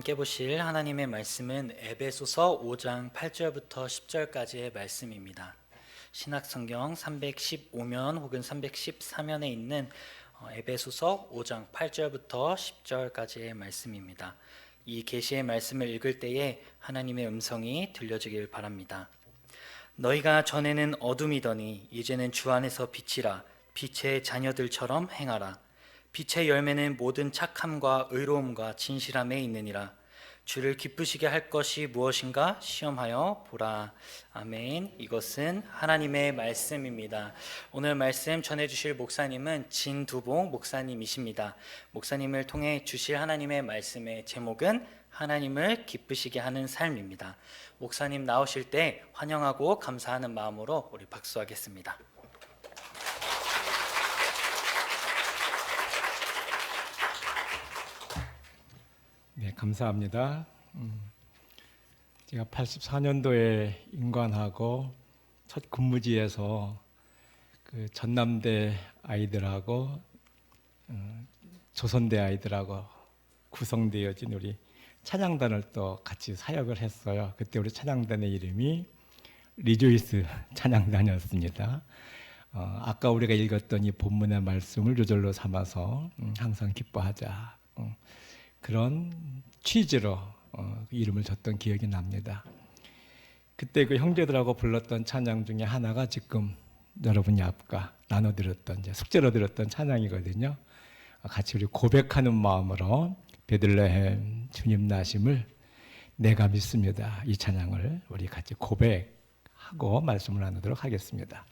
함께 보실 하나님의 말씀은 에베소서 5장 8절부터 10절까지의 말씀입니다. 신약성경 315면 혹은 314면에 있는 에베소서 5장 8절부터 10절까지의 말씀입니다. 이 계시의 말씀을 읽을 때에 하나님의 음성이 들려주길 바랍니다. 너희가 전에는 어둠이더니 이제는 주 안에서 빛이라. 빛의 자녀들처럼 행하라. 빛의 열매는 모든 착함과 의로움과 진실함에 있느니라. 주를 기쁘시게 할 것이 무엇인가 시험하여 보라. 아멘. 이것은 하나님의 말씀입니다. 오늘 말씀 전해주실 목사님은 진두봉 목사님이십니다. 목사님을 통해 주실 하나님의 말씀의 제목은 하나님을 기쁘시게 하는 삶입니다. 목사님 나오실 때 환영하고 감사하는 마음으로 우리 박수하겠습니다. 네, 감사합니다. 제가 84년도에 임관하고 첫 근무지에서 그 전남대 아이들하고 조선대 아이들하고 구성되어진 우리 찬양단을 또 같이 사역을 했어요. 그때 우리 찬양단의 이름이 리조이스 찬양단이었습니다. 아까 우리가 읽었던 이 본문의 말씀을 요절로 삼아서 항상 기뻐하자. 그런 취지로 이름을 줬던 기억이 납니다. 그때 그 형제들하고 불렀던 찬양 중에 하나가 지금 여러분이 아까 나눠드렸던 이제 숙제로 드렸던 찬양이거든요. 같이 우리 고백하는 마음으로 베들레헴 주님 나심을 내가 믿습니다. 이 찬양을 우리 같이 고백하고 말씀을 나누도록 하겠습니다.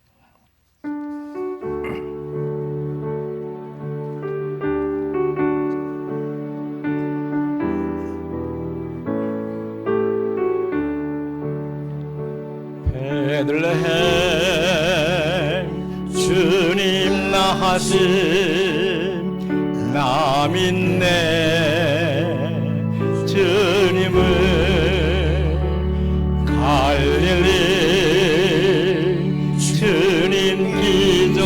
베들레헴 주님 나하심 나 믿네. 주님을 갈릴리 주님 기적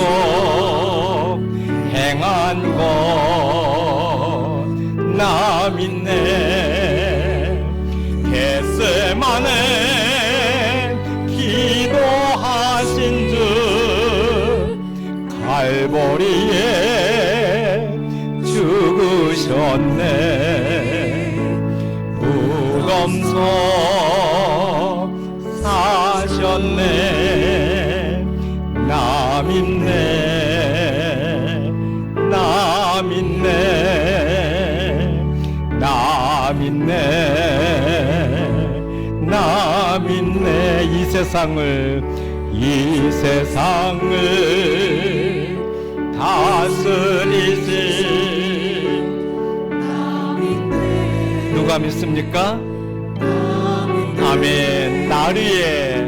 행한 것 나 믿네. 겟세마네 기도하신 주 갈보리에 죽으셨네. 무덤석 사셨네. 나 믿네. 나 믿네. 나 믿네. 나 믿네. 이 세상을 다스리신 나 믿네. 누가 믿습니까? 아멘. 날 위해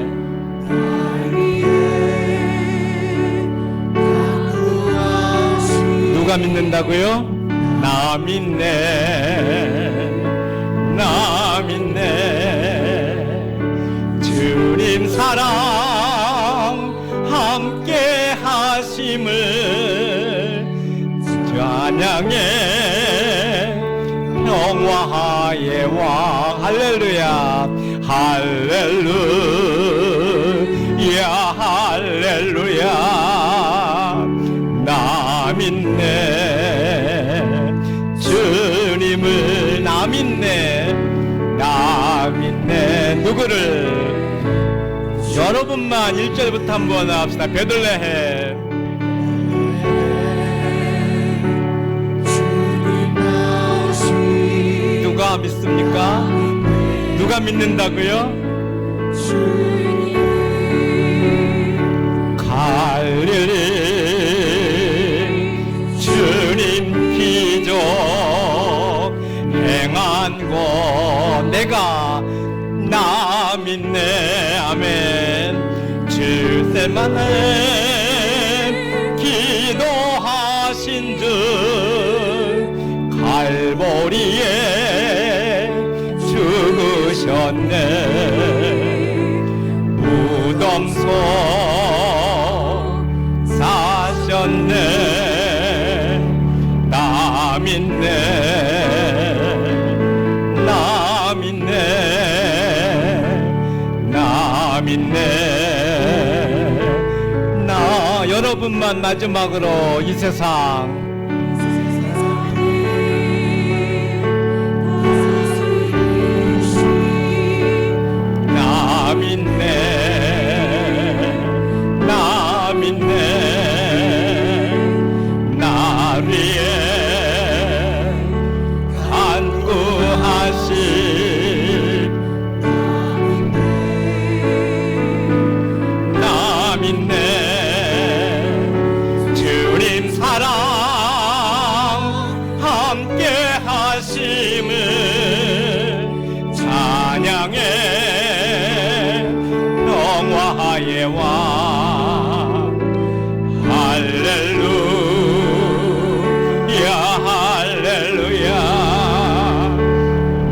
누가 믿는다고요? 나 믿네. 나 믿네. 주님 사랑 함께 하심을 찬양해. 평화의 왕 할렐루야 할렐루야 할렐루야. 나 믿네. 주님을 나 믿네. 나 믿네. 누구를? 여러분만 1절부터 한번 합시다. 베들레헴 누가 믿습니까? 누가 믿는다고요? 갈릴리 주님 기적 행한 것 내가 나 믿네. 아멘. 주세만은 기도하신 주 갈보리에 죽으셨네. 무덤석 사셨네. 나 믿네. 나 믿네. 나 여러분만 마지막으로 이 세상 나 믿네. 나 믿네. 나 위에 간구하시 나 믿네. 주님 사랑 함께 하심을 찬양해. 영화의 왕 할렐루야 할렐루야.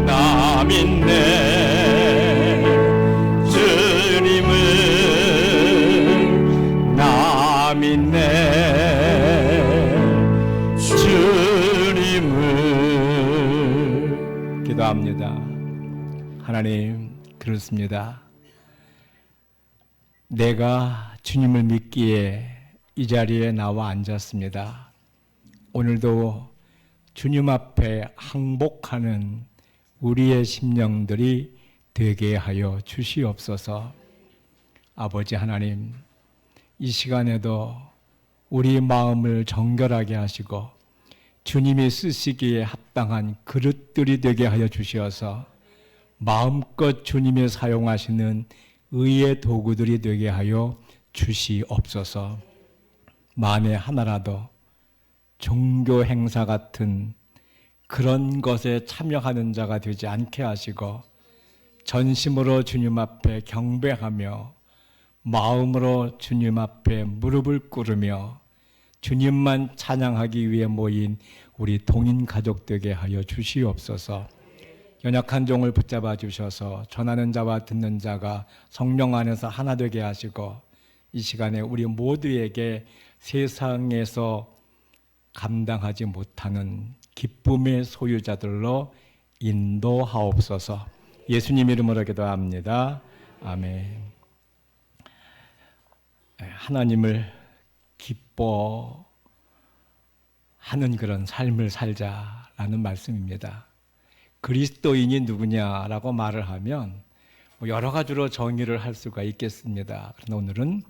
나 믿네. 주님을 나 믿네. 주님을 기도합니다. 하나님, 그렇습니다. 내가 주님을 믿기에 이 자리에 나와 앉았습니다. 오늘도 주님 앞에 항복하는 우리의 심령들이 되게 하여 주시옵소서. 아버지 하나님, 이 시간에도 우리 마음을 정결하게 하시고 주님이 쓰시기에 합당한 그릇들이 되게 하여 주시어서 마음껏 주님이 사용하시는 의의 도구들이 되게 하여 주시옵소서. 만에 하나라도 종교 행사 같은 그런 것에 참여하는 자가 되지 않게 하시고 전심으로 주님 앞에 경배하며 마음으로 주님 앞에 무릎을 꿇으며 주님만 찬양하기 위해 모인 우리 동인 가족 되게 하여 주시옵소서. 연약한 종을 붙잡아 주셔서 전하는 자와 듣는 자가 성령 안에서 하나 되게 하시고 이 시간에 우리 모두에게 세상에서 감당하지 못하는 기쁨의 소유자들로 인도하옵소서. 예수님 이름으로 기도합니다. 아멘. 하나님을 기뻐하는 그런 삶을 살자라는 말씀입니다. 그리스도인이 누구냐라고 말을 하면 여러 가지로 정의를 할 수가 있겠습니다. 그러나 오늘은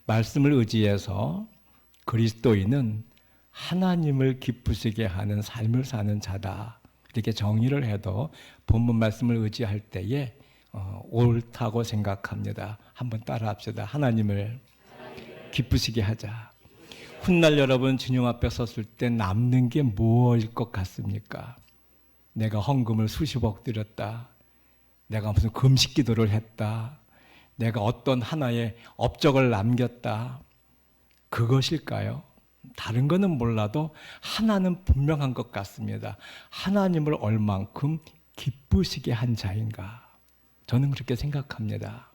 말씀을 의지해서 그리스도인은 하나님을 기쁘시게 하는 삶을 사는 자다, 이렇게 정의를 해도 본문 말씀을 의지할 때에 옳다고 생각합니다. 한번 따라합시다. 하나님을 기쁘시게 하자. 훗날 여러분 주님 앞에 섰을 때 남는 게 무엇일 것 같습니까? 내가 헌금을 수십억 드렸다. 내가 무슨 금식 기도를 했다. 내가 어떤 하나의 업적을 남겼다. 그것일까요? 다른 거는 몰라도 하나는 분명한 것 같습니다. 하나님을 얼만큼 기쁘시게 한 자인가? 저는 그렇게 생각합니다.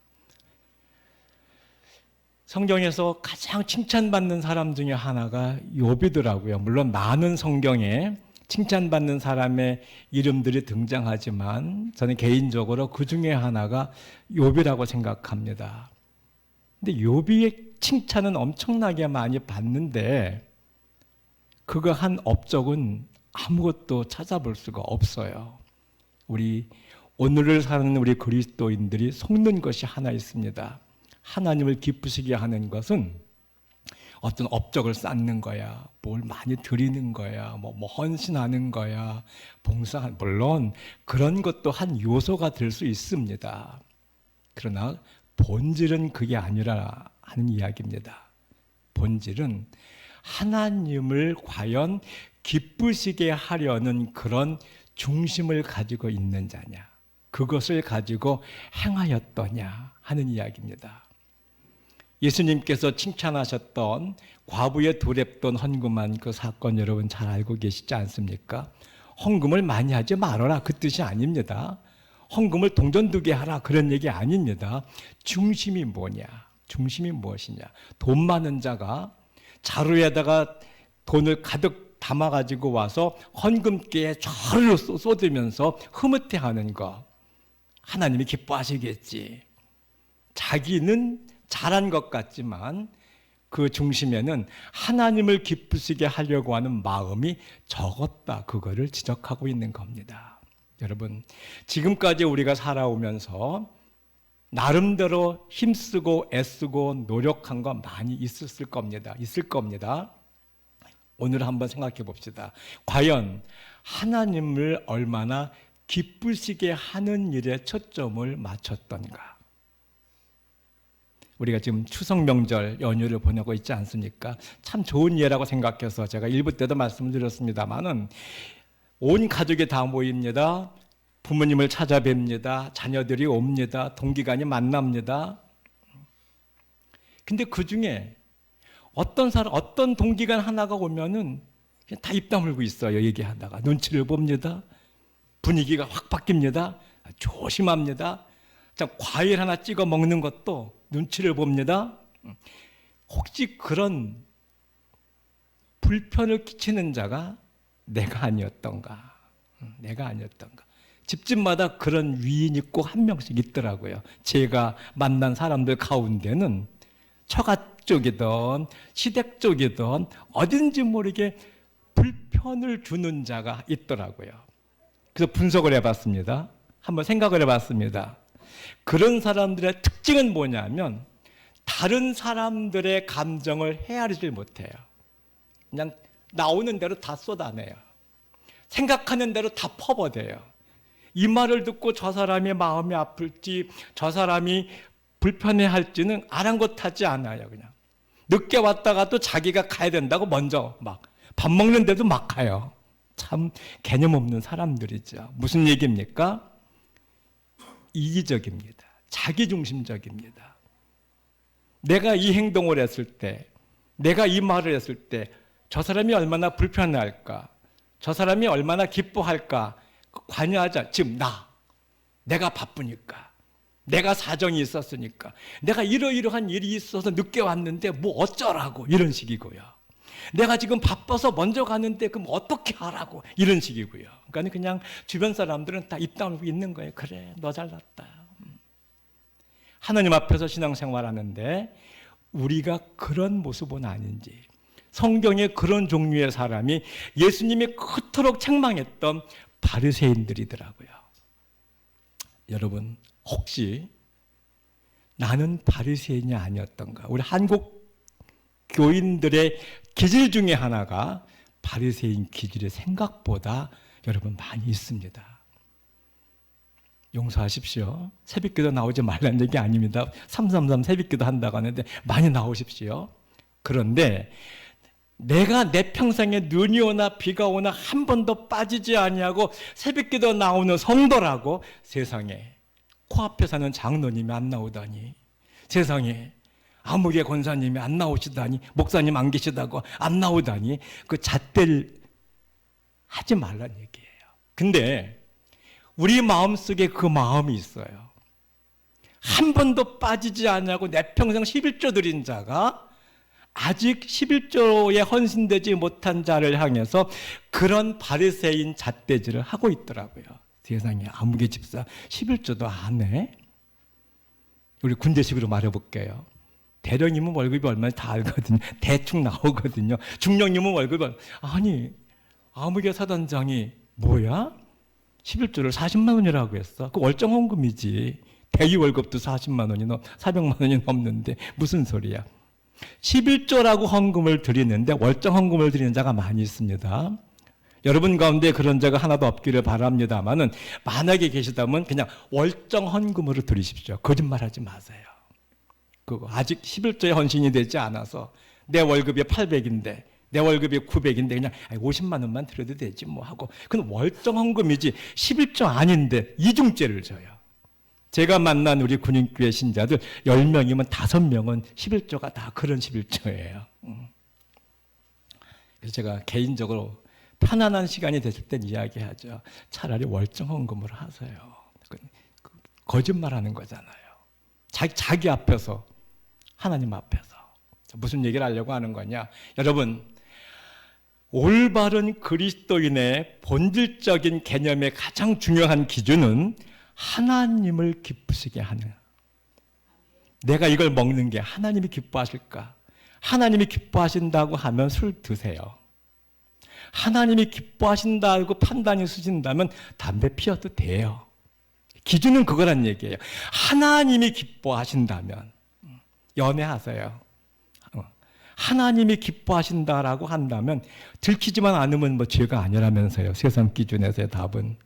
성경에서 가장 칭찬받는 사람 중에 하나가 욥이더라고요. 물론 많은 성경에 칭찬받는 사람의 이름들이 등장하지만 저는 개인적으로 그 중에 하나가 욥이라고 생각합니다. 근데 욥의 칭찬은 엄청나게 많이 받는데 그가 한 업적은 아무것도 찾아볼 수가 없어요. 우리 오늘을 사는 우리 그리스도인들이 속는 것이 하나 있습니다. 하나님을 기쁘시게 하는 것은 어떤 업적을 쌓는 거야, 뭘 많이 드리는 거야, 뭐 헌신하는 거야, 봉사한, 물론 그런 것도 한 요소가 될 수 있습니다. 그러나 본질은 그게 아니라 하는 이야기입니다. 본질은 하나님을 과연 기쁘시게 하려는 그런 중심을 가지고 있는 자냐, 그것을 가지고 행하였더냐 하는 이야기입니다. 예수님께서 칭찬하셨던 과부의 두렙돈 헌금한 그 사건 여러분 잘 알고 계시지 않습니까? 헌금을 많이 하지 말아라, 그 뜻이 아닙니다. 헌금을 동전 2개 하라, 그런 얘기 아닙니다. 중심이 뭐냐? 중심이 무엇이냐? 돈 많은 자가 자루에다가 돈을 가득 담아가지고 와서 헌금기에 좌르르 쏟으면서 흐뭇해하는 거, 하나님이 기뻐하시겠지. 자기는 잘한 것 같지만 그 중심에는 하나님을 기쁘시게 하려고 하는 마음이 적었다. 그거를 지적하고 있는 겁니다. 여러분, 지금까지 우리가 살아오면서 나름대로 힘쓰고 애쓰고 노력한 거 많이 있을 겁니다. 오늘 한번 생각해 봅시다. 과연 하나님을 얼마나 기쁘시게 하는 일에 초점을 맞췄던가? 우리가 지금 추석 명절 연휴를 보내고 있지 않습니까? 참 좋은 예라고 생각해서 제가 1부 때도 말씀을 드렸습니다마는 온 가족이 다 모입니다. 부모님을 찾아뵙니다. 자녀들이 옵니다. 동기간이 만납니다. 근데 그 중에 어떤 동기간 하나가 오면은 그냥 다 입 다물고 있어요. 얘기하다가 눈치를 봅니다. 분위기가 확 바뀝니다. 조심합니다. 자, 과일 하나 찍어 먹는 것도 눈치를 봅니다. 혹시 그런 불편을 끼치는 자가 내가 아니었던가? 집집마다 그런 위인이 꼭 한 명씩 있더라고요. 제가 만난 사람들 가운데는 처가 쪽이든 시댁 쪽이든 어딘지 모르게 불편을 주는 자가 있더라고요. 그래서 분석을 해봤습니다. 한번 생각을 해봤습니다. 그런 사람들의 특징은 뭐냐면 다른 사람들의 감정을 헤아리질 못해요. 그냥 나오는 대로 다 쏟아내요. 생각하는 대로 다 퍼버려요. 이 말을 듣고 저 사람이 마음이 아플지 저 사람이 불편해할지는 아랑곳하지 않아요. 그냥 늦게 왔다가 또 자기가 가야 된다고 먼저 막 밥 먹는데도 막 가요. 참 개념 없는 사람들이죠. 무슨 얘기입니까? 이기적입니다. 자기중심적입니다. 내가 이 행동을 했을 때, 내가 이 말을 했을 때 저 사람이 얼마나 불편해할까, 저 사람이 얼마나 기뻐할까 관여하자. 지금 내가 바쁘니까, 내가 사정이 있었으니까, 내가 이러이러한 일이 있어서 늦게 왔는데 뭐 어쩌라고 이런 식이고요. 내가 지금 바빠서 먼저 가는데 그럼 어떻게 하라고 이런 식이고요. 그러니까 그냥 주변 사람들은 다 입 다물고 있는 거예요. 그래, 너 잘났다. 하나님 앞에서 신앙생활하는데 우리가 그런 모습은 아닌지, 성경에 그런 종류의 사람이 예수님이 그토록 책망했던 바리새인들이더라고요. 여러분, 혹시 나는 바리새인이 아니었던가? 우리 한국 교인들의 기질 중에 하나가 바리새인 기질이 생각보다 여러분 많이 있습니다. 용서하십시오. 새벽기도 나오지 말라는 얘기 아닙니다. 333 새벽기도 한다고 하는데 많이 나오십시오. 그런데 내가 내 평생에 눈이 오나 비가 오나 한 번도 빠지지 아니하고 새벽기도 나오는 성도라고 세상에 코앞에 사는 장로님이 안 나오다니, 세상에 아무개 권사님이 안 나오시다니, 목사님 안 계시다고 안 나오다니, 그 잣대를 하지 말라는 얘기예요. 근데 우리 마음속에 그 마음이 있어요. 한 번도 빠지지 않냐고 내 평생 11조 드린 자가 아직 11조에 헌신되지 못한 자를 향해서 그런 바리새인 잣대질을 하고 있더라고요. 세상에, 아무개 집사 11조도 안 해? 우리 군대식으로 말해볼게요. 대령님은 월급이 얼마인지 다 알거든요. 대충 나오거든요. 중령님은 월급이 아니, 아무개 사단장이 뭐야? 11조를 40만 원이라고 했어. 그 월정 헌금이지. 대위 월급도 40만 원이 400만 원이 넘는데 무슨 소리야? 11조라고 헌금을 드리는데 월정 헌금을 드리는 자가 많이 있습니다. 여러분 가운데 그런 자가 하나도 없기를 바랍니다만은 만약에 계시다면 그냥 월정 헌금으로 드리십시오. 거짓말하지 마세요. 그거 아직 11조에 헌신이 되지 않아서 내 월급이 800인데 내 월급이 900인데 그냥 50만 원만 드려도 되지 뭐 하고, 그건 월정 헌금이지 11조 아닌데 이중죄를 져요. 제가 만난 우리 군인교회 신자들 10명이면 5명은 11조가 다 그런 11조예요. 그래서 제가 개인적으로 편안한 시간이 됐을 땐 이야기하죠. 차라리 월정 헌금을 하세요. 거짓말하는 거잖아요. 자기 앞에서, 하나님 앞에서. 무슨 얘기를 하려고 하는 거냐? 여러분, 올바른 그리스도인의 본질적인 개념의 가장 중요한 기준은 하나님을 기쁘시게 하는, 내가 이걸 먹는 게 하나님이 기뻐하실까? 하나님이 기뻐하신다고 하면 술 드세요. 하나님이 기뻐하신다고 판단이 쓰신다면 담배 피워도 돼요. 기준은 그거란 얘기예요. 하나님이 기뻐하신다면 연애하세요. 하나님이 기뻐하신다라고 한다면 들키지만 않으면 뭐 죄가 아니라면서요. 세상 기준에서의 답은.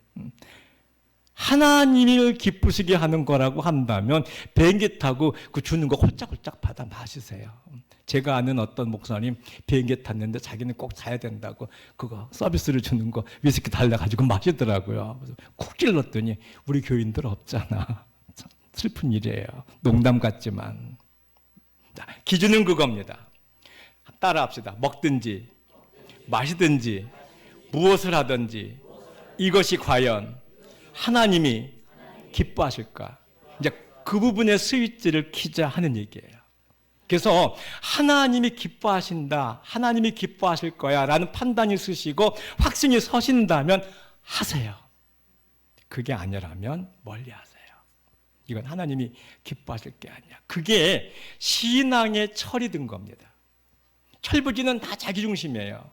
하나님을 기쁘시게 하는 거라고 한다면 비행기 타고 그 주는 거 홀짝홀짝 받아 마시세요. 제가 아는 어떤 목사님 비행기 탔는데 자기는 꼭 사야 된다고 그거 서비스를 주는 거 위스키 달래가지고 마시더라고요. 그래서 쿡 찔렀더니 우리 교인들 없잖아. 참 슬픈 일이에요. 농담 같지만. 자, 기준은 그겁니다. 따라합시다. 먹든지 마시든지 무엇을 하든지 이것이 과연 하나님이 기뻐하실까? 이제 그 부분의 스위치를 키자 하는 얘기예요. 그래서 하나님이 기뻐하신다, 하나님이 기뻐하실 거야 라는 판단이 쓰시고 확신이 서신다면 하세요. 그게 아니라면 멀리 하세요. 이건 하나님이 기뻐하실 게 아니야. 그게 신앙의 철이 든 겁니다. 철부지는 다 자기중심이에요.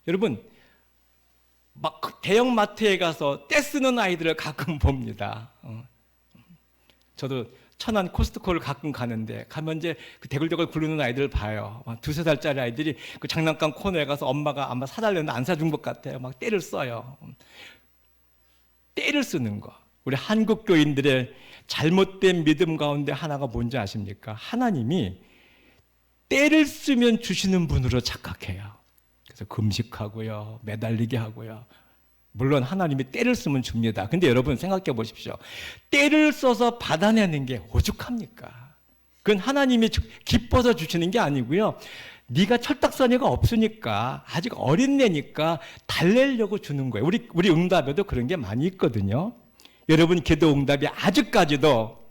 여러분 막 대형 마트에 가서 떼쓰는 아이들을 가끔 봅니다. 저도 천안 코스트코를 가끔 가는데 가면 이제 그 대굴대굴 굴르는 아이들을 봐요. 막 2~3살짜리 아이들이 그 장난감 코너에 가서 엄마가 아마 사달랬는데 안 사준 것 같아요. 막 떼를 써요. 떼를 쓰는 거. 우리 한국 교인들의 잘못된 믿음 가운데 하나가 뭔지 아십니까? 하나님이 떼를 쓰면 주시는 분으로 착각해요. 그래서 금식하고요, 매달리게 하고요. 물론 하나님이 때를 쓰면 줍니다. 근데 여러분 생각해 보십시오. 때를 써서 받아내는 게 오죽합니까? 그건 하나님이 기뻐서 주시는 게 아니고요. 네가 철딱서니가 없으니까 아직 어린애니까 달래려고 주는 거예요. 우리 응답에도 그런 게 많이 있거든요. 여러분 기도 응답이 아직까지도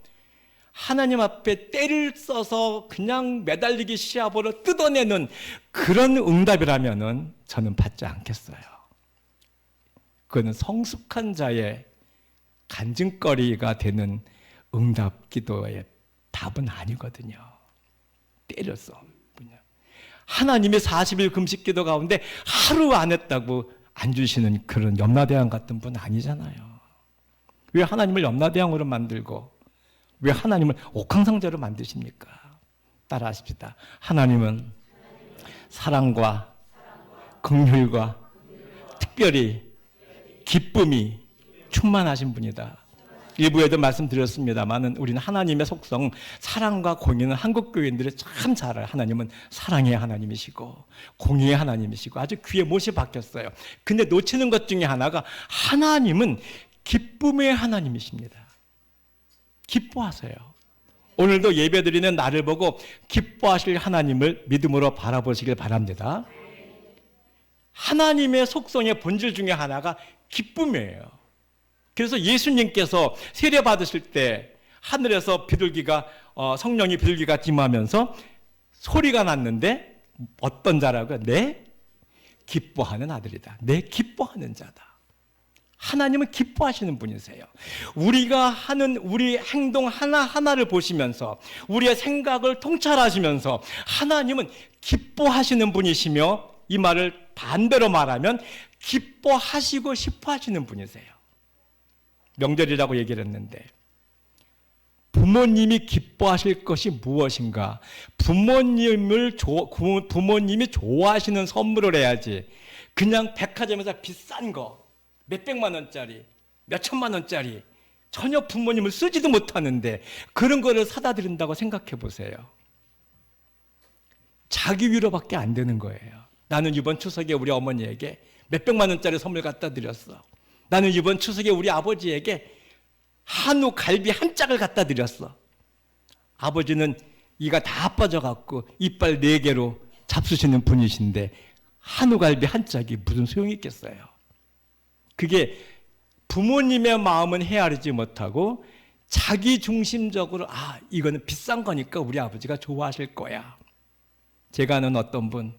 하나님 앞에 때를 써서 그냥 매달리기 시합으로 뜯어내는 그런 응답이라면은 저는 받지 않겠어요. 그거는 성숙한 자의 간증거리가 되는 응답 기도의 답은 아니거든요. 때려서. 하나님의 40일 금식 기도 가운데 하루 안 했다고 안 주시는 그런 염라대왕 같은 분 아니잖아요. 왜 하나님을 염라대왕으로 만들고 왜 하나님을 옥황상제로 만드십니까? 따라하십시다. 하나님은 사랑과 긍휼과 특별히 기쁨이 충만하신 분이다. 일부에도 말씀드렸습니다만 우리는 하나님의 속성 사랑과 공의는 한국 교인들이 참 잘 알아요. 하나님은 사랑의 하나님이시고 공의의 하나님이시고 아주 귀에 못이 박혔어요. 근데 놓치는 것 중에 하나가 하나님은 기쁨의 하나님이십니다. 기뻐하세요. 오늘도 예배드리는 나를 보고 기뻐하실 하나님을 믿음으로 바라보시길 바랍니다. 하나님의 속성의 본질 중에 하나가 기쁨이에요. 그래서 예수님께서 세례 받으실 때 하늘에서 비둘기가 성령이 비둘기가 임하면서 소리가 났는데 어떤 자라고요? 내 기뻐하는 아들이다. 내 기뻐하는 자다. 하나님은 기뻐하시는 분이세요. 우리가 하는 우리 행동 하나하나를 보시면서 우리의 생각을 통찰하시면서 하나님은 기뻐하시는 분이시며 이 말을 반대로 말하면 기뻐하시고 싶어 하시는 분이세요. 명절이라고 얘기를 했는데 부모님이 기뻐하실 것이 무엇인가? 부모님이 좋아하시는 선물을 해야지. 그냥 백화점에서 비싼 거 몇백만 원짜리, 몇천만 원짜리 전혀 부모님을 쓰지도 못하는데 그런 거를 사다 드린다고 생각해 보세요. 자기 위로밖에 안 되는 거예요. 나는 이번 추석에 우리 어머니에게 몇백만 원짜리 선물 갖다 드렸어. 나는 이번 추석에 우리 아버지에게 한우 갈비 한 짝을 갖다 드렸어. 아버지는 이가 다 빠져갖고 이빨 4개로 잡수시는 분이신데 한우 갈비 한 짝이 무슨 소용이 있겠어요. 그게 부모님의 마음은 헤아리지 못하고 자기 중심적으로 이거는 비싼 거니까 우리 아버지가 좋아하실 거야. 제가 아는 어떤 분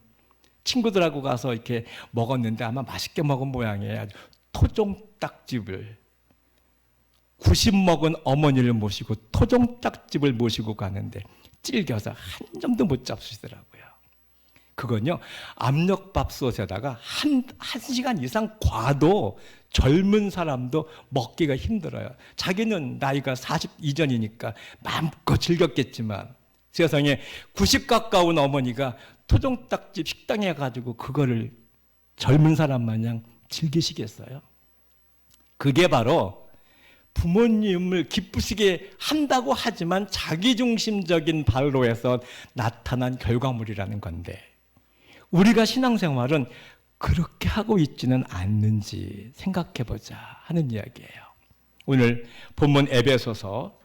친구들하고 가서 이렇게 먹었는데 아마 맛있게 먹은 모양이에요. 토종닭집을 90 먹은 어머니를 모시고 토종닭집을 모시고 가는데 찔겨서 한 점도 못 잡수시더라고요. 그건요, 압력밥솥에다가 한 시간 이상 과도 젊은 사람도 먹기가 힘들어요. 자기는 나이가 40 이전이니까 마음껏 즐겼겠지만 세상에 90 가까운 어머니가 토종닭집 식당에 가지고 그거를 젊은 사람 마냥 즐기시겠어요? 그게 바로 부모님을 기쁘시게 한다고 하지만 자기중심적인 발로에서 나타난 결과물이라는 건데, 우리가 신앙생활은 그렇게 하고 있지는 않는지 생각해보자 하는 이야기예요. 오늘 본문 에베소서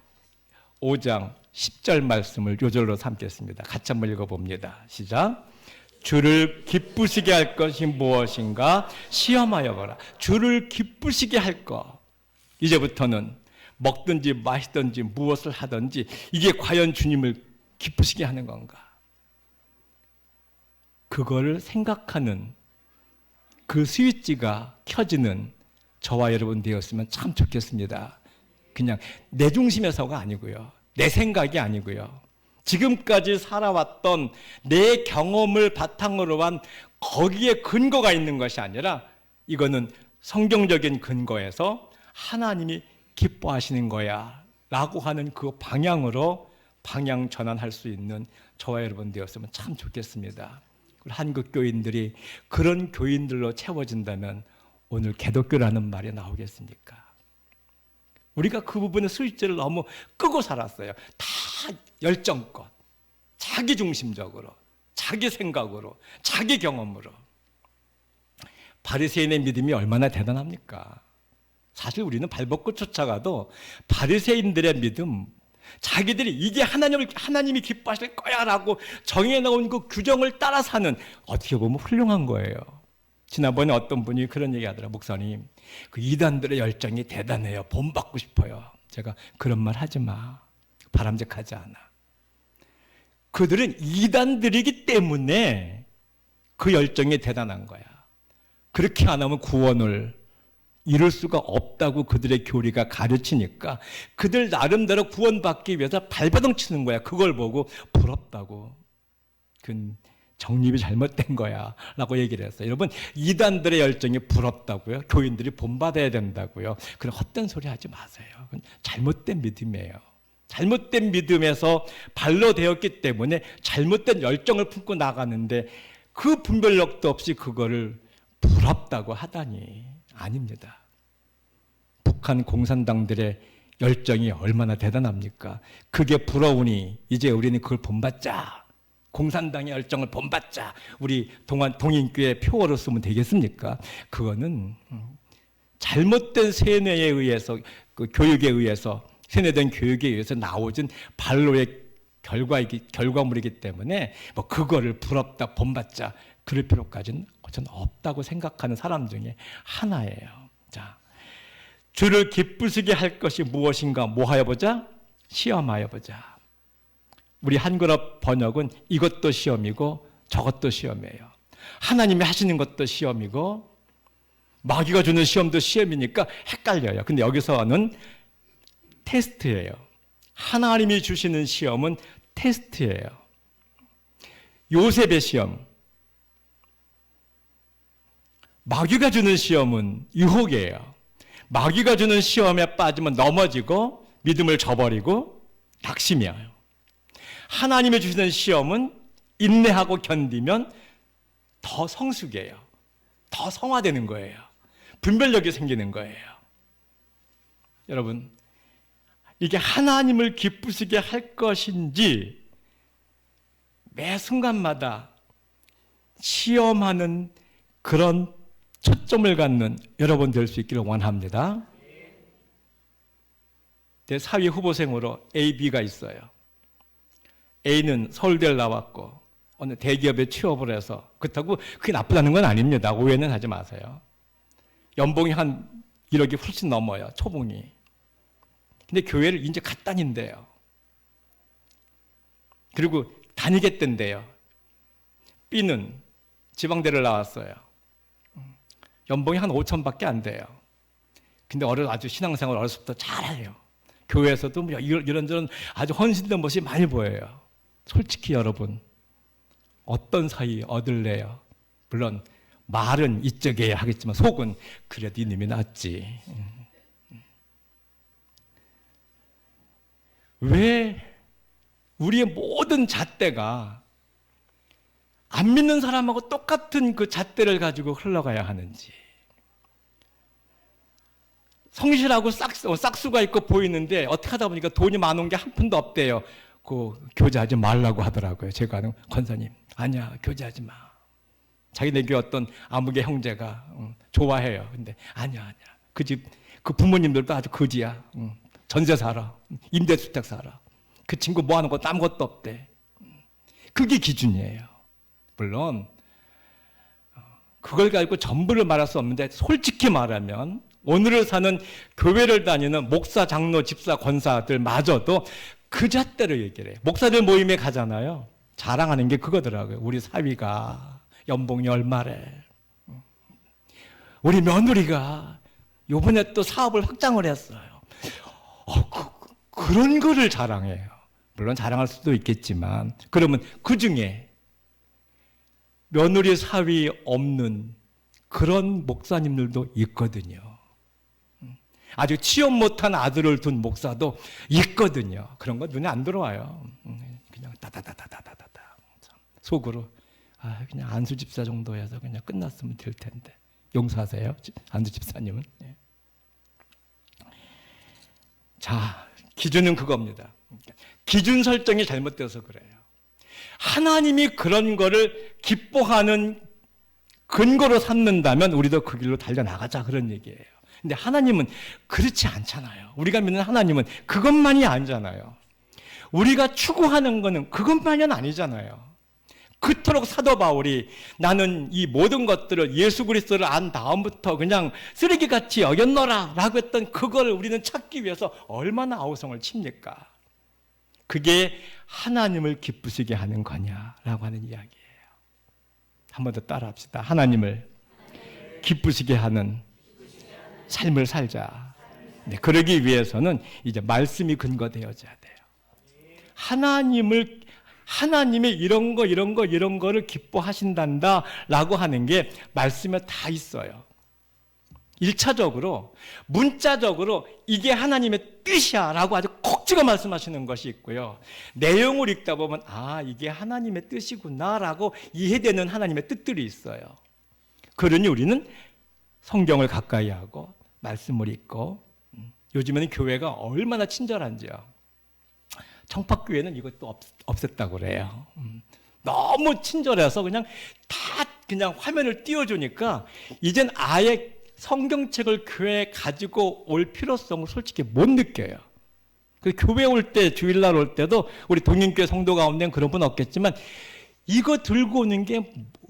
5장 10절 말씀을 요절로 삼겠습니다. 같이 한번 읽어봅니다. 시작. 주를 기쁘시게 할 것이 무엇인가 시험하여 보라. 주를 기쁘시게 할 것. 이제부터는 먹든지 마시든지 무엇을 하든지 이게 과연 주님을 기쁘시게 하는 건가? 그거를 생각하는 그 스위치가 켜지는 저와 여러분 되었으면 참 좋겠습니다. 그냥 내 중심에서가 아니고요. 내 생각이 아니고요. 지금까지 살아왔던 내 경험을 바탕으로 한 거기에 근거가 있는 것이 아니라 이거는 성경적인 근거에서 하나님이 기뻐하시는 거야 라고 하는 그 방향으로 방향 전환할 수 있는 저와 여러분 되었으면 참 좋겠습니다. 한국 교인들이 그런 교인들로 채워진다면 오늘 개독교라는 말이 나오겠습니까? 우리가 그 부분의 스위치를 너무 끄고 살았어요. 다 열정껏, 자기중심적으로, 자기 생각으로, 자기 경험으로. 바리새인의 믿음이 얼마나 대단합니까? 사실 우리는 발벗고 쫓아가도 바리새인들의 믿음, 자기들이 이게 하나님이 기뻐하실 거야 라고 정해놓은 그 규정을 따라 사는, 어떻게 보면 훌륭한 거예요. 지난번에 어떤 분이 그런 얘기 하더라고요. 목사님, 그 이단들의 열정이 대단해요. 본받고 싶어요. 제가 그런 말 하지 마. 바람직하지 않아. 그들은 이단들이기 때문에 그 열정이 대단한 거야. 그렇게 안 하면 구원을 이룰 수가 없다고 그들의 교리가 가르치니까 그들 나름대로 구원받기 위해서 발버둥 치는 거야. 그걸 보고 부럽다고. 그건 정립이 잘못된 거야 라고 얘기를 했어요. 여러분, 이단들의 열정이 부럽다고요? 교인들이 본받아야 된다고요? 그런 헛된 소리 하지 마세요. 그건 잘못된 믿음이에요. 잘못된 믿음에서 발로 되었기 때문에 잘못된 열정을 품고 나가는데 그 분별력도 없이 그거를 부럽다고 하다니 아닙니다. 북한 공산당들의 열정이 얼마나 대단합니까? 그게 부러우니 이제 우리는 그걸 본받자. 공산당의 열정을 본받자. 우리 동인교회 표어로 쓰면 되겠습니까? 그거는 잘못된 세뇌에 의해서, 그 교육에 의해서, 세뇌된 교육에 의해서 나오진 발로의 결과물이기 때문에 뭐 그거를 부럽다, 본받자 그럴 필요까지는 저는 없다고 생각하는 사람 중에 하나예요. 자, 주를 기쁘시게 할 것이 무엇인가 뭐하여 보자? 시험하여 보자. 우리 한글어 번역은 이것도 시험이고 저것도 시험이에요. 하나님이 하시는 것도 시험이고 마귀가 주는 시험도 시험이니까 헷갈려요. 근데 여기서는 테스트예요. 하나님이 주시는 시험은 테스트예요. 요셉의 시험, 마귀가 주는 시험은 유혹이에요. 마귀가 주는 시험에 빠지면 넘어지고 믿음을 저버리고 낙심이에요. 하나님이 주시는 시험은 인내하고 견디면 더 성숙해요. 더 성화되는 거예요. 분별력이 생기는 거예요. 여러분, 이게 하나님을 기쁘시게 할 것인지 매 순간마다 시험하는 그런 초점을 갖는 여러분 될 수 있기를 원합니다. 내 사회 후보생으로 A, B가 있어요. A는 서울대를 나왔고 어느 대기업에 취업을 해서, 그렇다고 그게 나쁘다는 건 아닙니다. 오해는 하지 마세요. 연봉이 한 1억이 훨씬 넘어요. 초봉이. 근데 교회를 이제 갓 다닌대요. 그리고 다니겠던데요. B는 지방대를 나왔어요. 연봉이 한 5천밖에 안 돼요. 근데 아주 신앙생활 어렸을 때부터 잘해요. 교회에서도 뭐 이런저런 아주 헌신된 모습이 많이 보여요. 솔직히 여러분, 어떤 사이 얻을래요? 물론 말은 이쪽이어야 하겠지만 속은 그래도 이놈이 낫지. 왜 우리의 모든 잣대가 안 믿는 사람하고 똑같은 그 잣대를 가지고 흘러가야 하는지. 성실하고 싹수가 있고 보이는데 어떻게 하다 보니까 돈이 많은 게 한 푼도 없대요. 교제하지 말라고 하더라고요. 제가 아는 권사님. 아니야, 교제하지 마. 자기네 교회 어떤 아무개 형제가 좋아해요. 근데 아니야. 그 집, 그 부모님들도 아주 거지야. 전세 살아. 임대주택 살아. 그 친구 뭐 하는 것도 아무것도 없대. 그게 기준이에요. 물론 그걸 가지고 전부를 말할 수 없는데 솔직히 말하면 오늘을 사는 교회를 다니는 목사, 장로, 집사, 권사들마저도 그 잣대로 얘기를 해요. 목사들 모임에 가잖아요. 자랑하는 게 그거더라고요. 우리 사위가 연봉이 얼마래. 우리 며느리가 요번에 또 사업을 확장을 했어요. 그런 거를 자랑해요. 물론 자랑할 수도 있겠지만 그러면 그 중에 며느리 사위 없는 그런 목사님들도 있거든요. 아주 취업 못한 아들을 둔 목사도 있거든요. 그런 거 눈에 안 들어와요. 그냥 따다다다다다다 속으로 그냥 안수 집사 정도 해서 그냥 끝났으면 될 텐데. 용서하세요, 안수 집사님은. 자, 기준은 그겁니다. 기준 설정이 잘못돼서 그래요. 하나님이 그런 거를 기뻐하는 근거로 삼는다면 우리도 그 길로 달려나가자, 그런 얘기예요. 근데 하나님은 그렇지 않잖아요. 우리가 믿는 하나님은 그것만이 아니잖아요. 우리가 추구하는 거는 그것만이 아니잖아요. 그토록 사도 바울이 나는 이 모든 것들을 예수 그리스도를 안 다음부터 그냥 쓰레기같이 여겼노라 라고 했던 그걸 우리는 찾기 위해서 얼마나 아우성을 칩니까? 그게 하나님을 기쁘시게 하는 거냐라고 하는 이야기예요. 한 번 더 따라합시다. 하나님을 기쁘시게 하는 삶을 살자. 네, 그러기 위해서는 이제 말씀이 근거되어져야 돼요. 하나님의 이런 거를 기뻐하신단다 라고 하는 게 말씀에 다 있어요. 1차적으로 문자적으로 이게 하나님의 뜻이야 라고 아주 콕 찍어 말씀하시는 것이 있고요. 내용을 읽다 보면 이게 하나님의 뜻이구나 라고 이해되는 하나님의 뜻들이 있어요. 그러니 우리는 성경을 가까이 하고 말씀을 읽고, 요즘에는 교회가 얼마나 친절한지요. 청팍교회는 이것도 없앴다고 그래요. 너무 친절해서 그냥 화면을 띄워주니까 이젠 아예 성경책을 교회에 가지고 올 필요성을 솔직히 못 느껴요. 그 교회 올 때, 주일날 올 때도 우리 동인교회 성도 가운데는 그런 분 없겠지만 이거 들고 오는 게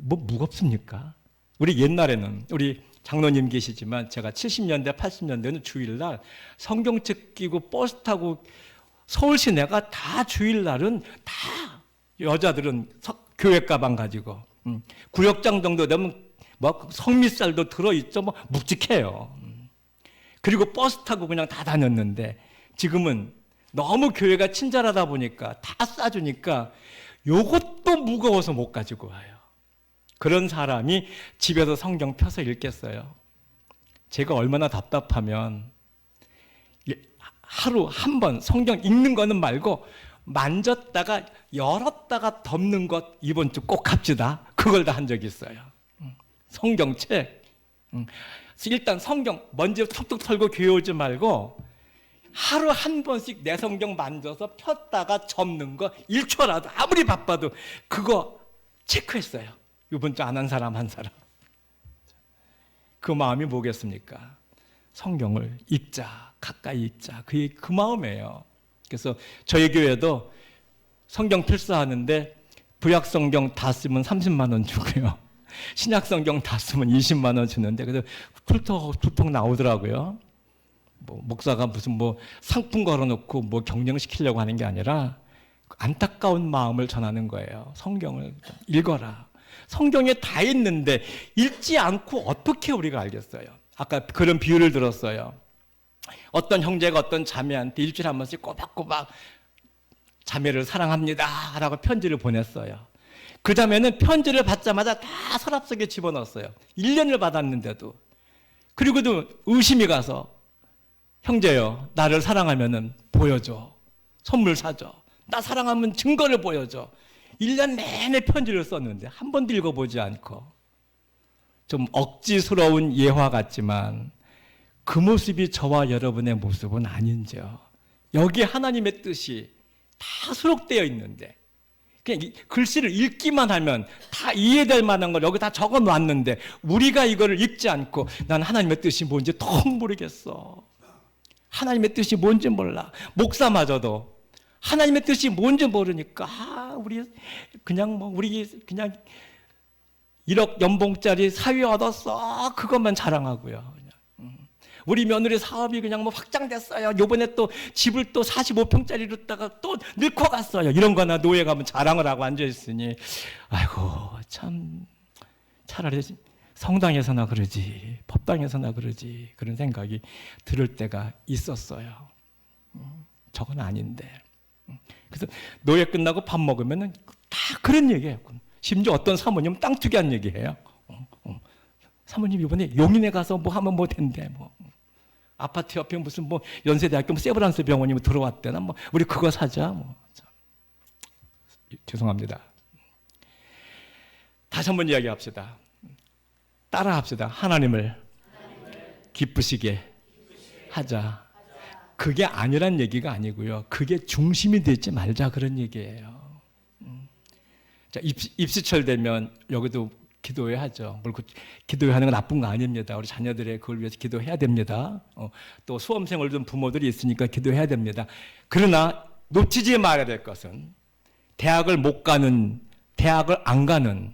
뭐 무겁습니까? 우리 옛날에는 우리 장로님 계시지만 제가 70년대, 80년대는 주일날 성경책 끼고 버스 타고 서울 시내가 다 주일날은 다 여자들은 교회 가방 가지고 구역장 정도 되면 뭐 성미살도 들어있죠. 뭐 묵직해요. 그리고 버스 타고 그냥 다 다녔는데 지금은 너무 교회가 친절하다 보니까 다 싸주니까 요것도 무거워서 못 가지고 와요. 그런 사람이 집에서 성경 펴서 읽겠어요. 제가 얼마나 답답하면 하루 한 번 성경 읽는 거는 말고 만졌다가 열었다가 덮는 것 이번 주 꼭 합시다. 그걸 다 한 적이 있어요. 성경책. 일단 성경 먼지 툭툭 털고 교회 오지 말고 하루 한 번씩 내 성경 만져서 폈다가 접는 거 1초라도 아무리 바빠도 그거 체크했어요. 이번 주 안 한 사람 한 사람. 그 마음이 뭐겠습니까? 성경을 읽자, 가까이 읽자. 그 마음이에요. 그래서 저희 교회도 성경 필사하는데 구약 성경 다 쓰면 30만 원 주고요. 신약 성경 다 쓰면 20만 원 주는데 그래서 툴톡 나오더라고요. 뭐 목사가 무슨 뭐 상품 걸어놓고 뭐 경쟁시키려고 하는 게 아니라 안타까운 마음을 전하는 거예요. 성경을 읽어라. 성경에 다 있는데 읽지 않고 어떻게 우리가 알겠어요? 아까 그런 비유를 들었어요. 어떤 형제가 어떤 자매한테 일주일에 한 번씩 꼬박꼬박 자매를 사랑합니다 라고 편지를 보냈어요. 그 자매는 편지를 받자마자 다 서랍 속에 집어넣었어요. 1년을 받았는데도. 그리고도 의심이 가서 형제요, 나를 사랑하면은 보여줘. 선물 사줘. 나 사랑하면 증거를 보여줘. 1년 내내 편지를 썼는데 한 번도 읽어보지 않고, 좀 억지스러운 예화 같지만 그 모습이 저와 여러분의 모습은 아닌지요. 여기 하나님의 뜻이 다 수록되어 있는데 그냥 글씨를 읽기만 하면 다 이해될 만한 걸 여기 다 적어 놨는데 우리가 이거를 읽지 않고 난 하나님의 뜻이 뭔지 더 모르겠어. 하나님의 뜻이 뭔지 몰라. 목사마저도 하나님의 뜻이 뭔지 모르니까 우리 그냥 1억 연봉짜리 사위 얻었어. 그것만 자랑하고요. 우리 며느리 사업이 그냥 확장됐어요. 요번에 또 집을 또 45평짜리로 했다가 또 늙고 갔어요. 이런 거나 노예 가면 자랑을 하고 앉아있으니, 아이고, 참, 차라리 성당에서나 그러지, 법당에서나 그러지, 그런 생각이 들을 때가 있었어요. 저건 아닌데. 그래서 노예 끝나고 밥 먹으면은 다 그런 얘기예요. 심지어 어떤 사모님은 땅 투기한 얘기해요. 사모님 이번에 용인에 가서 뭐 하면 뭐 된대. 뭐 아파트 옆에 무슨 뭐 연세대학교 세브란스 병원이 들어왔대나 뭐 우리 그거 사자. 뭐 죄송합니다. 다시 한번 이야기합시다. 따라합시다. 하나님을 기쁘시게 하자. 그게 아니란 얘기가 아니고요. 그게 중심이 되지 말자 그런 얘기예요. 자, 입시철 되면 여기도 기도회 하죠. 기도회 하는 건 나쁜 거 아닙니다. 우리 자녀들의 그걸 위해서 기도해야 됩니다. 또 수험생을 둔 부모들이 있으니까 기도해야 됩니다. 그러나 놓치지 말아야 될 것은 대학을 못 가는, 대학을 안 가는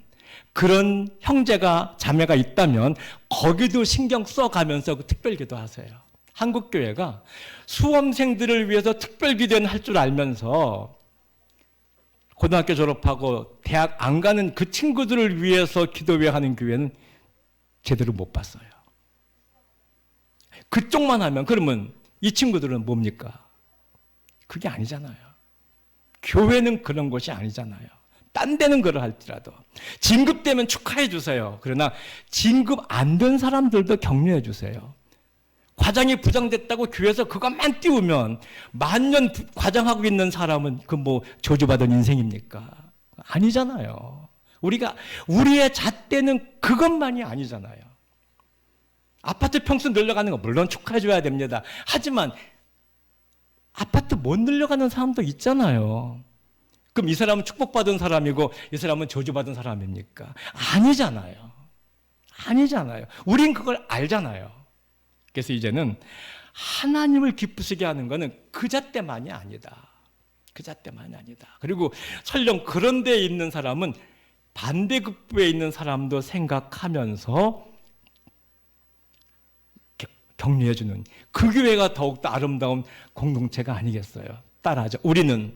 그런 형제가 자매가 있다면 거기도 신경 써가면서 특별기도 하세요. 한국교회가 수험생들을 위해서 특별기도는 할 줄 알면서 고등학교 졸업하고 대학 안 가는 그 친구들을 위해서 기도회 하는 교회는 제대로 못 봤어요. 그쪽만 하면 그러면 이 친구들은 뭡니까? 그게 아니잖아요. 교회는 그런 것이 아니잖아요. 딴 데는 그러 할지라도 진급되면 축하해 주세요. 그러나 진급 안 된 사람들도 격려해 주세요. 과장이 부장됐다고 교회에서 그것만 띄우면 만년 과장하고 있는 사람은 그 뭐 저주받은 인생입니까? 아니잖아요. 우리의 잣대는 그것만이 아니잖아요. 아파트 평수 늘려가는 거 물론 축하해 줘야 됩니다. 하지만 아파트 못 늘려가는 사람도 있잖아요. 그럼 이 사람은 축복받은 사람이고 이 사람은 저주받은 사람입니까? 아니잖아요. 아니잖아요. 우린 그걸 알잖아요. 그래서 이제는 하나님을 기쁘시게 하는 것은 그 잣대만이 아니다. 그 잣대만이 아니다. 그리고 설령 그런 데에 있는 사람은 반대급부에 있는 사람도 생각하면서 격려해주는 그 교회가 더욱더 아름다운 공동체가 아니겠어요. 따라하죠. 우리는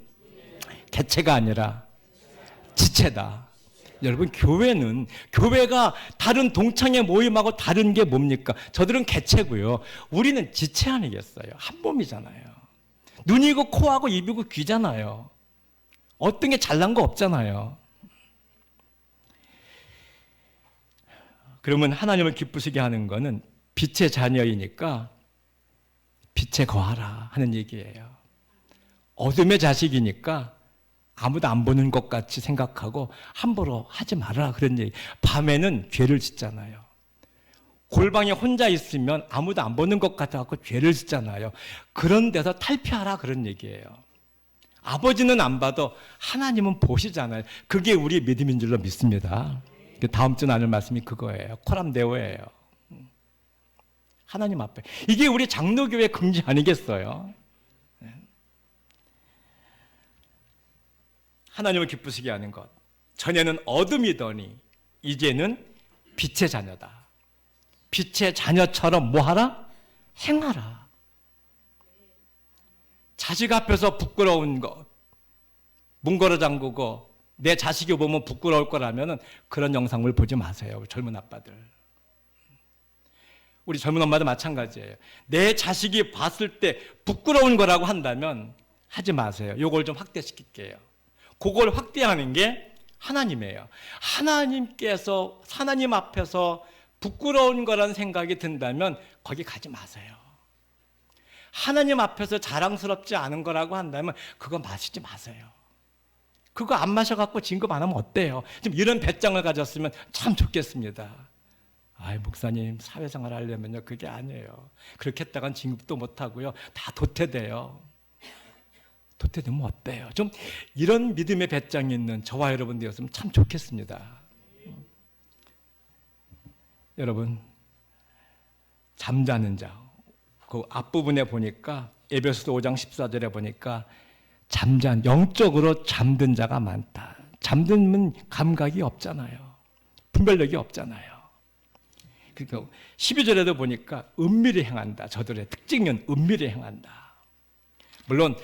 개체가 아니라 지체다. 여러분 교회가 다른 동창회 모임하고 다른 게 뭡니까? 저들은 개체고요. 우리는 지체 아니겠어요? 한 몸이잖아요. 눈이고 코하고 입이고 귀잖아요. 어떤 게 잘난 거 없잖아요. 그러면 하나님을 기쁘시게 하는 거는 빛의 자녀이니까 빛에 거하라 하는 얘기예요. 어둠의 자식이니까 아무도 안 보는 것 같이 생각하고 함부로 하지 마라 그런 얘기. 밤에는 죄를 짓잖아요. 골방에 혼자 있으면 아무도 안 보는 것 같아서 죄를 짓잖아요. 그런 데서 탈피하라 그런 얘기예요. 아버지는 안 봐도 하나님은 보시잖아요. 그게 우리 믿음인 줄로 믿습니다. 다음 주 나눌 말씀이 그거예요. 코람데오예요. 하나님 앞에. 이게 우리 장로교회 금지 아니겠어요? 하나님을 기쁘시게 하는 것. 전에는 어둠이더니 이제는 빛의 자녀다. 빛의 자녀처럼 뭐하라? 행하라. 자식 앞에서 부끄러운 것, 문 걸어 잠그고 내 자식이 보면 부끄러울 거라면 그런 영상을 보지 마세요. 젊은 아빠들. 우리 젊은 엄마도 마찬가지예요. 내 자식이 봤을 때 부끄러운 거라고 한다면 하지 마세요. 요걸 좀 확대시킬게요. 그걸 확대하는 게 하나님이에요. 하나님께서 하나님 앞에서 부끄러운 거란 생각이 든다면 거기 가지 마세요. 하나님 앞에서 자랑스럽지 않은 거라고 한다면 그거 마시지 마세요. 그거 안 마셔갖고 진급 안 하면 어때요? 지금 이런 배짱을 가졌으면 참 좋겠습니다. 아이, 목사님, 사회생활 하려면요, 그게 아니에요. 그렇게 했다간 진급도 못하고요, 다 도태돼요. 도태되면 어때요? 좀 이런 믿음의 배짱이 있는 저와 여러분 되었으면 참 좋겠습니다. 여러분, 잠자는 자, 그 앞부분에 보니까 에베소서 5장 14절에 보니까 영적으로 잠든 자가 많다. 잠들면 감각이 없잖아요. 분별력이 없잖아요. 그러니까 12절에도 보니까 은밀히 행한다. 저들의 특징은 은밀히 행한다. 물론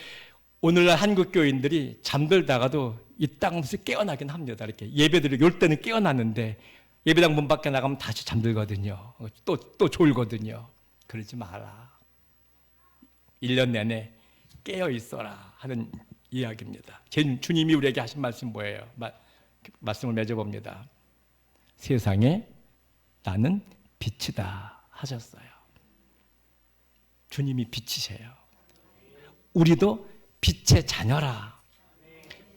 오늘날 한국 교인들이 잠들다가도 이 땅에서 깨어나긴 합니다. 이렇게 예배드리고 열 때는 깨어나는데 예배당 문 밖에 나가면 다시 잠들거든요. 또 졸거든요. 그러지 마라. 1년 내내 깨어 있어라 하는 이야기입니다. 주님이 우리에게 하신 말씀 뭐예요? 말씀을 맺어봅니다. 세상에 나는 빛이다 하셨어요. 주님이 빛이세요. 우리도 빛의 자녀라.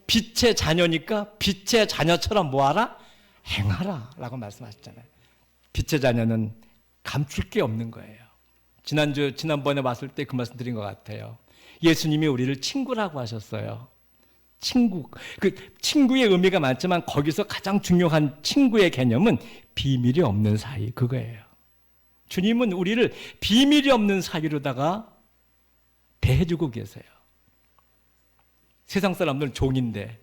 빛의 자녀니까 빛의 자녀처럼 뭐하라? 행하라 라고 말씀하셨잖아요. 빛의 자녀는 감출 게 없는 거예요. 지난번에 왔을 때 그 말씀 드린 것 같아요. 예수님이 우리를 친구라고 하셨어요. 친구. 그 친구의 의미가 많지만 거기서 가장 중요한 친구의 개념은 비밀이 없는 사이, 그거예요. 주님은 우리를 비밀이 없는 사이로다가 대해주고 계세요. 세상 사람들은 종인데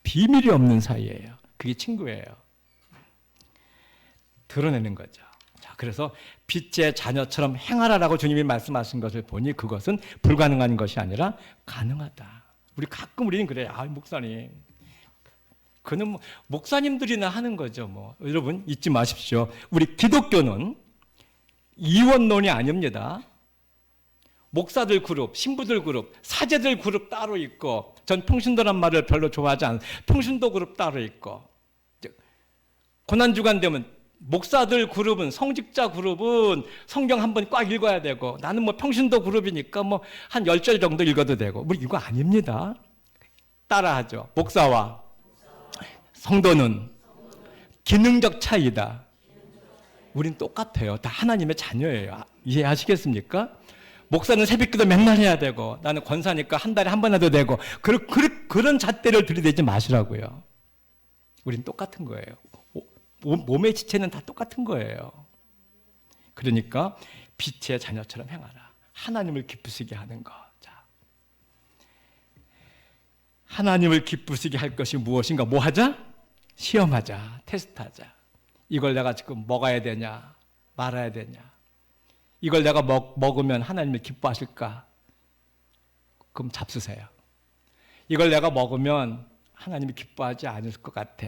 비밀이 없는 사이예요. 그게 친구예요. 드러내는 거죠. 자, 그래서 빛의 자녀처럼 행하라라고 주님이 말씀하신 것을 보니 그것은 불가능한 것이 아니라 가능하다. 우리는 그래요. 아, 목사님. 그는 뭐 목사님들이나 하는 거죠. 뭐. 여러분 잊지 마십시오. 우리 기독교는 이원론이 아닙니다. 목사들 그룹, 신부들 그룹, 사제들 그룹 따로 있고, 전 평신도란 말을 별로 좋아하지 않아요. 평신도 그룹 따로 있고, 고난주간 되면 목사들 그룹은, 성직자 그룹은 성경 한 번 꽉 읽어야 되고, 나는 뭐 평신도 그룹이니까 뭐 한 10절 정도 읽어도 되고, 뭐 이거 아닙니다. 따라하죠. 목사와 성도는 기능적 차이다. 우린 똑같아요. 다 하나님의 자녀예요. 이해하시겠습니까? 목사는 새벽기도 맨날 해야 되고, 나는 권사니까 한 달에 한 번 해도 되고, 그런 잣대를 들이대지 마시라고요. 우린 똑같은 거예요. 몸의 지체는 다 똑같은 거예요. 그러니까 빛의 자녀처럼 행하라. 하나님을 기쁘시게 하는 것. 자, 하나님을 기쁘시게 할 것이 무엇인가? 뭐 하자? 시험하자. 테스트하자. 이걸 내가 지금 먹어야 되냐? 말아야 되냐? 이걸 내가 먹으면 하나님을 기뻐하실까? 그럼 잡수세요. 이걸 내가 먹으면 하나님이 기뻐하지 않을 것 같아.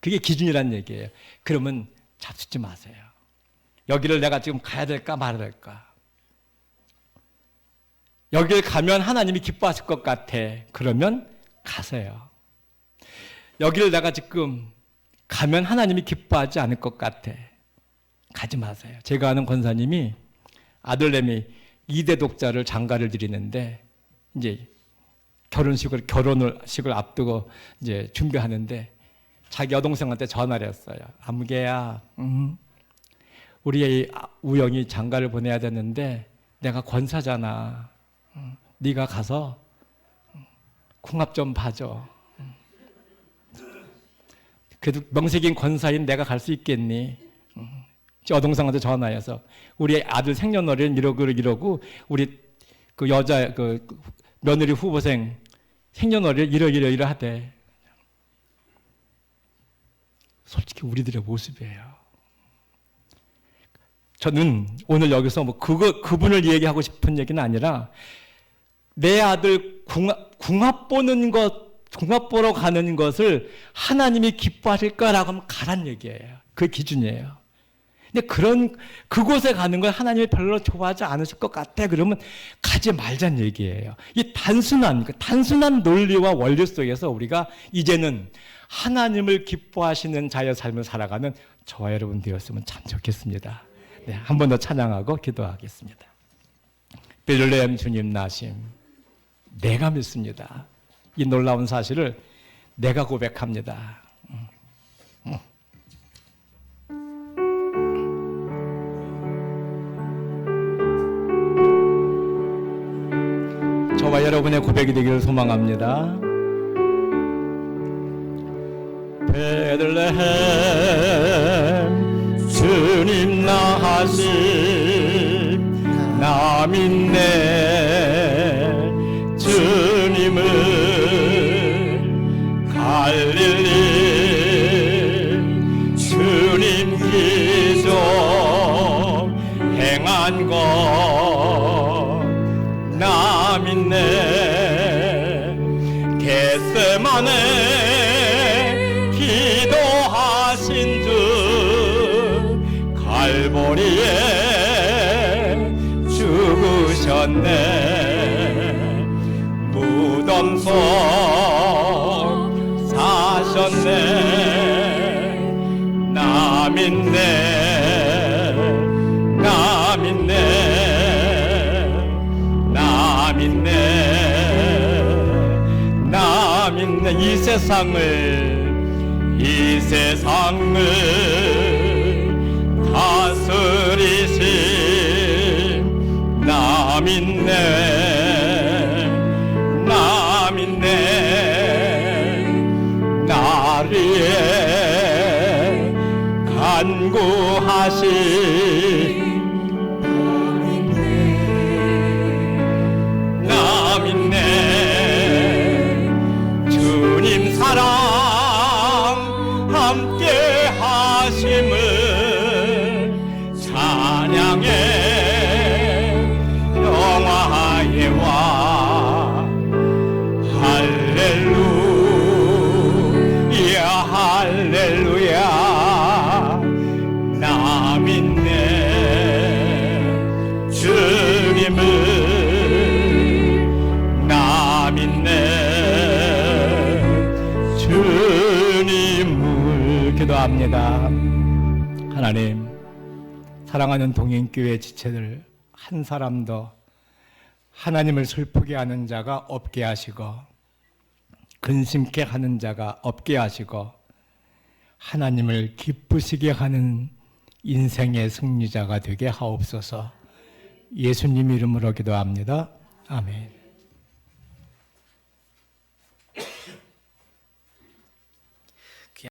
그게 기준이란 얘기예요. 그러면 잡수지 마세요. 여기를 내가 지금 가야 될까 말아야 될까? 여기를 가면 하나님이 기뻐하실 것 같아. 그러면 가세요. 여기를 내가 지금 가면 하나님이 기뻐하지 않을 것 같아. 가지 마세요. 제가 아는 권사님이 아들내미 2대 독자를 장가를 드리는데 이제 결혼식을 앞두고 이제 준비하는데 자기 여동생한테 전화를 했어요. 아무개야, 우리 우영이 장가를 보내야 되는데 내가 권사잖아. 네가 가서 궁합 좀 봐줘. 그래도 명색인 권사인 내가 갈 수 있겠니? 여동생한테 전화해서 우리 아들 생년월일 이러고 우리 그 여자 그 며느리 후보생 생년월일 이러하대. 솔직히 우리들의 모습이에요. 저는 오늘 여기서 뭐 그분을 얘기하고 싶은 얘기는 아니라 내 아들 궁합 보러 가는 것을 하나님이 기뻐하실까라고 하면 가란 얘기예요. 그 기준이에요. 근데 그곳에 가는 걸 하나님이 별로 좋아하지 않으실 것 같아. 그러면 가지 말자는 얘기예요. 이 단순한 논리와 원리 속에서 우리가 이제는 하나님을 기뻐하시는 자의 삶을 살아가는 저와 여러분 되었으면 참 좋겠습니다. 네, 한 번 더 찬양하고 기도하겠습니다. 베들레헴 주님 나심, 내가 믿습니다. 이 놀라운 사실을 내가 고백합니다. 저와 여러분의 고백이 되기를 소망합니다. 베들레헴 주님 나하심 나 믿네 주님을 갈릴리 주님 기도 행한 것나 믿네 겟세마네 기도하신 주 갈보리에 죽으셨네 무덤 속 사셨네 나 믿네 나 믿네 나 믿네 나 믿네 이 세상을 다스리신 나 믿네 나 믿네 나를 위해 간구하신 나 믿네 주님 사랑 함께 하심을 찬양해 영화에 와 할렐루야 할렐루야 나 믿네 주님을 나 믿네 주님을 기도합니다. 하나님 사랑하는 동행교회 지체들 한 사람도 하나님을 슬프게 하는 자가 없게 하시고 근심케 하는 자가 없게 하시고 하나님을 기쁘시게 하는 인생의 승리자가 되게 하옵소서. 예수님 이름으로 기도합니다. 아멘.